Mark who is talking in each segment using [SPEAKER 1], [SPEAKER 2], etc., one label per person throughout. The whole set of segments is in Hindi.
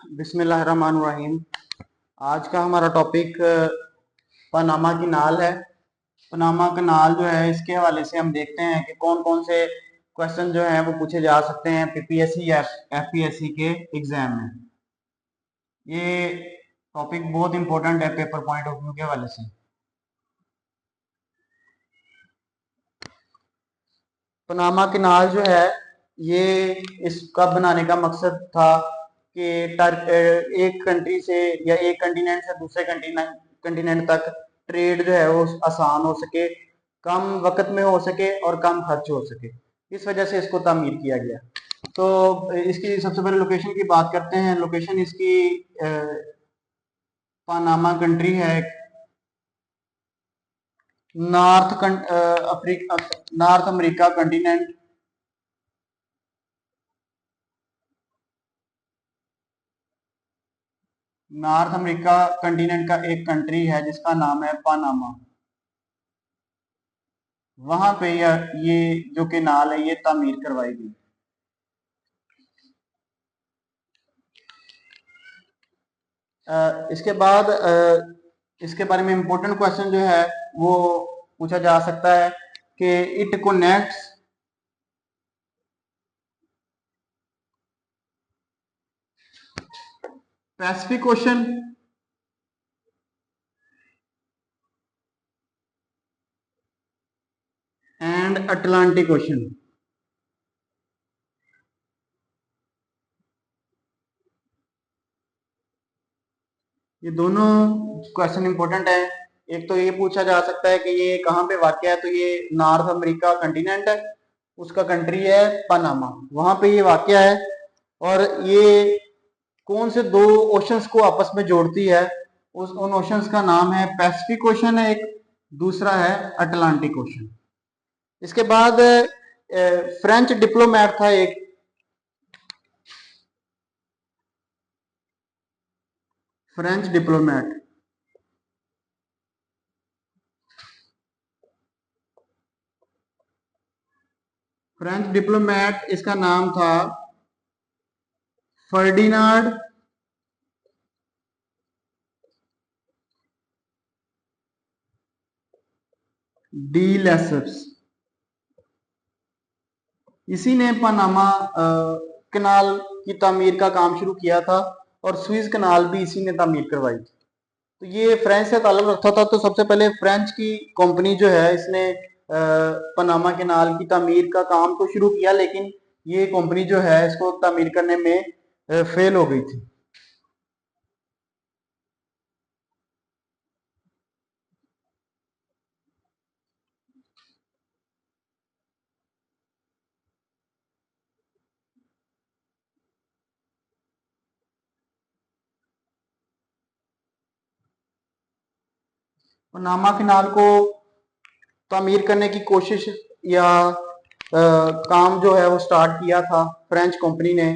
[SPEAKER 1] बिस्मिल्लाहिर्रहमानिर्रहीम। आज का हमारा टॉपिक पनामा कैनाल है। पनामा कैनाल जो है इसके हवाले से हम देखते हैं कि कौन कौन से क्वेश्चन जो हैं वो पूछे जा सकते हैं पीपीएससी या एफपीएससी के एग्जाम में। ये टॉपिक बहुत इंपॉर्टेंट है पेपर पॉइंट ऑफ व्यू के हवाले से। पनामा कैनाल जो है ये इसका बनाने का मकसद था कि एक कंट्री से या एक कंटिनेंट से दूसरे कंटिनेंट तक ट्रेड जो है वो आसान हो सके, कम वक्त में हो सके और कम खर्च हो सके। इस वजह से इसको तामीर किया गया। तो इसकी सबसे पहले लोकेशन की बात करते हैं। लोकेशन इसकी पनामा कंट्री है, north America continent. North America continent का एक कंट्री है जिसका नाम है पनामा। वहां पे ये जो केनाल है ये तामीर करवाई गई। इसके बाद इसके बारे में इंपॉर्टेंट क्वेश्चन जो है वो पूछा जा सकता है कि it connects Pacific ocean and Atlantic ocean. ये दोनों क्वेश्चन इंपॉर्टेंट है। एक तो ये पूछा जा सकता है कि ये कहाँ पे वाक़या है, तो ये नॉर्थ अमेरिका कंटिनेंट है, उसका कंट्री है पनामा, वहां पे ये वाक़या है। और ये कौन से दो ओशंस को आपस में जोड़ती है, उन ओशंस का नाम है पैसिफिक ओशन है एक, दूसरा है अटलांटिक ओशन। इसके बाद फ्रेंच डिप्लोमेट था एक, फ्रेंच डिप्लोमेट। फ्रेंच डिप्लोमेट इसका नाम था फर्डिनांड डी लेसप्स। इसी ने पनामा कनाल की तामीर का काम शुरू किया था और स्विस कनाल भी इसी ने तामीर करवाई थी। तो ये फ्रेंच से ताल्लुक रखता था। तो सबसे पहले फ्रेंच की कंपनी जो है इसने पनामा कैनाल की तामीर का काम तो शुरू किया, लेकिन ये कंपनी जो है इसको तामीर करने में फेल हो गई थी। पनामा कैनाल को तामीर करने की कोशिश या काम जो है वो स्टार्ट किया था फ्रेंच कंपनी ने,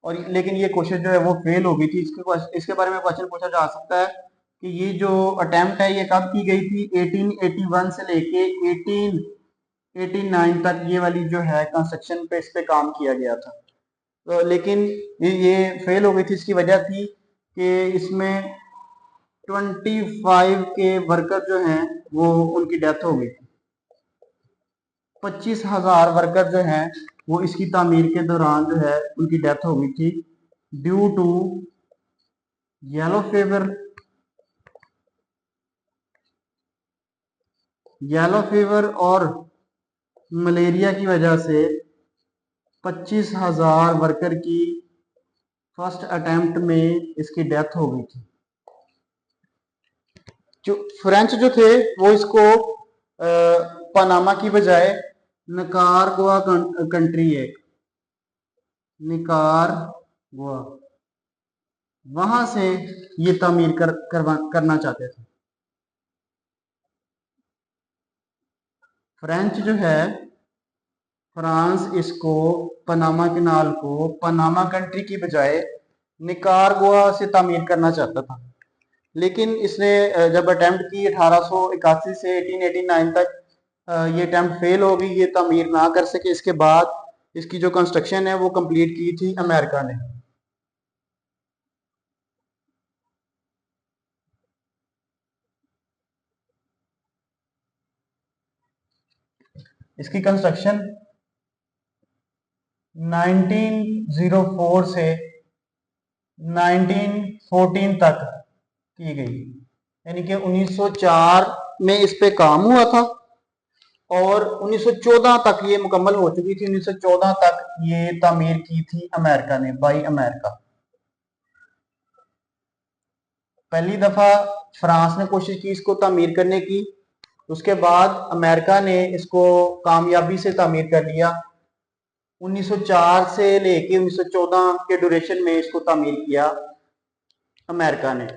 [SPEAKER 1] और लेकिन ये कोशिश जो है वो फेल हो गई थी। इसके बारे में क्वेश्चन पूछा जा सकता है कि ये जो अटेम्प्ट है ये कब की गई थी। 1881 से लेके 1889 तक ये वाली जो है कंस्ट्रक्शन पे इस पे काम किया गया था। तो लेकिन ये फेल हो गई थी। इसकी वजह थी कि इसमें 25 के वर्कर जो हैं वो उनकी डेथ हो गई थी। 25,000 वर्कर जो हैं वो इसकी तामीर के दौरान जो है उनकी डेथ हो गई थी due to yellow fever. Yellow fever और मलेरिया की वजह से 25,000 वर्कर की फर्स्ट अटेम्प्ट में इसकी डेथ हो गई थी। जो फ्रेंच जो थे वो इसको पनामा की बजाय निकारगुआ कंट्री है, निकारगुआ, वहां से ये तामीर करना चाहते थे। फ्रेंच जो है, फ्रांस इसको पनामा कैनाल को पनामा कंट्री की बजाय निकारगुआ से तामीर करना चाहता था। लेकिन इसने जब अटेम्प्ट की 1881 से 1889 तक ये अटेम्प्ट फेल हो गई, ये तामीर ना कर सके। इसके बाद इसकी जो कंस्ट्रक्शन है वो कंप्लीट की थी अमेरिका ने। इसकी कंस्ट्रक्शन 1904 से 1914 तक की गई, यानी कि 1904 में इस पे काम हुआ था और 1914 तक ये मुकम्मल हो चुकी थी। 1914 तक ये तामीर की थी अमेरिका ने, बाई अमेरिका। पहली दफा फ्रांस ने कोशिश की इसको तामीर करने की, उसके बाद अमेरिका ने इसको कामयाबी से तामीर कर लिया। 1904 से लेके 1914 के ड्यूरेशन में इसको तामीर किया अमेरिका ने,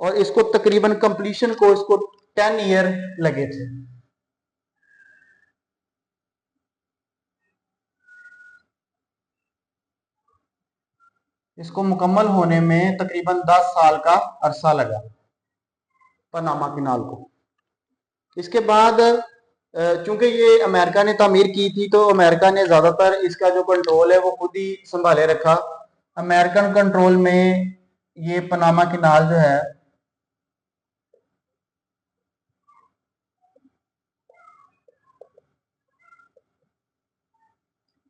[SPEAKER 1] और इसको तकरीबन कंप्लीशन को इसको 10 ईयर लगे थे। इसको मुकम्मल होने में तकरीबन 10 साल का अरसा लगा पनामा कैनाल को। इसके बाद चूंकि ये अमेरिका ने तामीर की थी तो अमेरिका ने ज़्यादातर इसका जो कंट्रोल है वो खुद ही संभाले रखा। अमेरिकन कंट्रोल में ये पनामा कैनाल जो है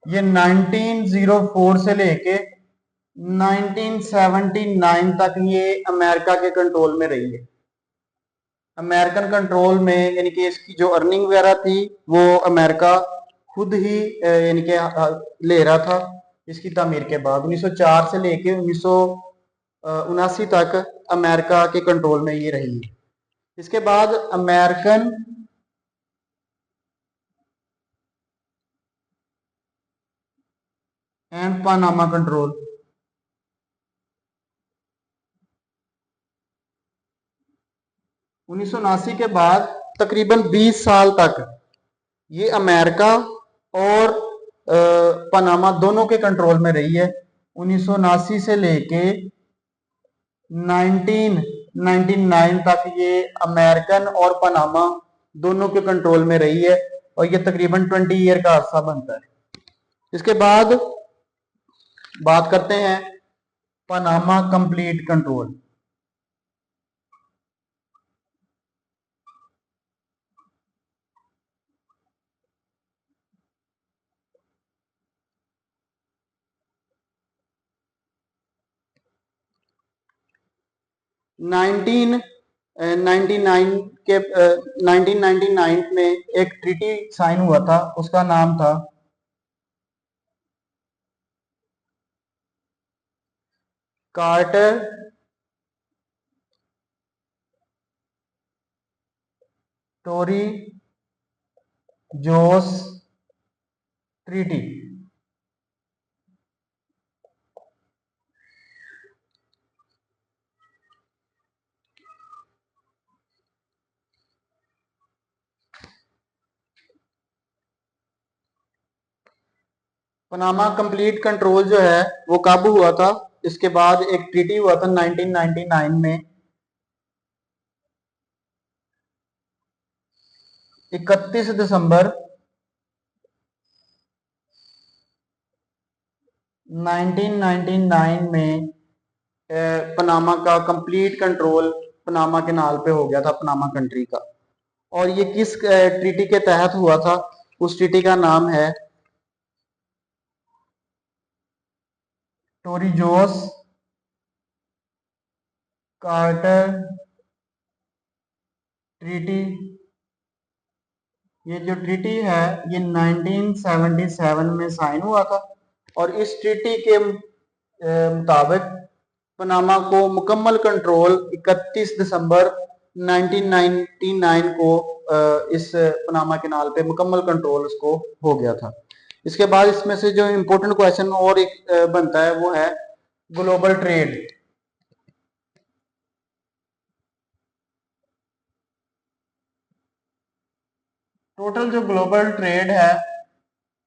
[SPEAKER 1] ये 1904 से लेके 1979 तक ये अमेरिका के कंट्रोल में रही है। अमेरिकन कंट्रोल में, यानी कि इसकी जो अर्निंग वगैरह थी वो अमेरिका खुद ही यानी कि ले रहा था। इसकी तामीर के बाद 1904 से लेके 1979 तक अमेरिका के कंट्रोल में ये रही है। इसके बाद अमेरिकन एंड पनामा कंट्रोल, 1979 के बाद तकरीबन 20 साल तक ये अमेरिका और पनामा दोनों के कंट्रोल में रही है। 1979 से लेके 1999 तक ये अमेरिकन और पनामा दोनों के कंट्रोल में रही है, और ये तकरीबन 20 ईयर का अरसा बनता है। इसके बाद बात करते हैं पनामा कंप्लीट कंट्रोल। नाइनटीन 1999 में एक ट्रीटी साइन हुआ था, उसका नाम था कार्टर टोरी जोस ट्रीटी। पनामा कंप्लीट कंट्रोल जो है वो कब हुआ था? इसके बाद एक ट्रीटी हुआ था 1999 में। 31 दिसंबर 1999 में पनामा का कंप्लीट कंट्रोल पनामा कैनाल पे हो गया था, पनामा कंट्री का। और ये किस ट्रीटी के तहत हुआ था? उस ट्रीटी का नाम है टोरिजोस कार्टर ट्रीटी। ये जो ट्रीटी है ये 1977 में साइन हुआ था, और इस ट्रीटी के मुताबिक पनामा को मुकम्मल कंट्रोल 31 दिसंबर 1999 को इस पनामा कैनाल पे मुकम्मल कंट्रोल उसको हो गया था। इसके बाद इसमें से जो इम्पोर्टेंट क्वेश्चन और एक बनता है वो है ग्लोबल ट्रेड। टोटल जो ग्लोबल ट्रेड है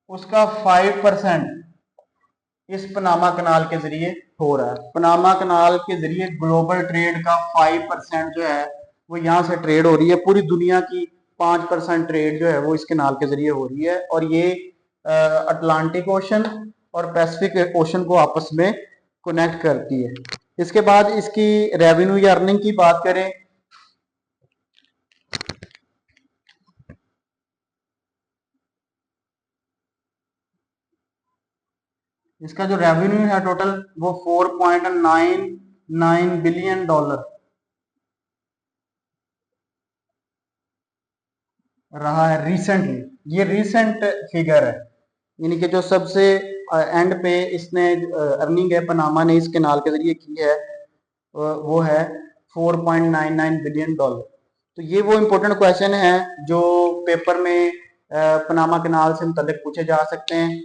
[SPEAKER 1] उसका 5% इस पनामा कनाल के जरिए हो रहा है। पनामा कनाल के जरिए ग्लोबल ट्रेड का 5% जो है वो यहाँ से ट्रेड हो रही है। पूरी दुनिया की 5% ट्रेड जो है वो इस कनाल के जरिए हो रही है, और ये अटलांटिक ओशन और पैसिफिक ओशन को आपस में कनेक्ट करती है। इसके बाद इसकी रेवेन्यू या अर्निंग की बात करें इसका जो रेवेन्यू है टोटल वो $4.99 बिलियन रहा है रिसेंटली। ये रिसेंट फिगर है, यानी कि जो सबसे एंड पे इसने अर्निंग है पनामा ने इस कैनाल के जरिए की है वो है $4.99 बिलियन। तो ये वो इम्पोर्टेंट क्वेश्चन है जो पेपर में पनामा कैनाल से मुतल्लिक पूछे जा सकते हैं।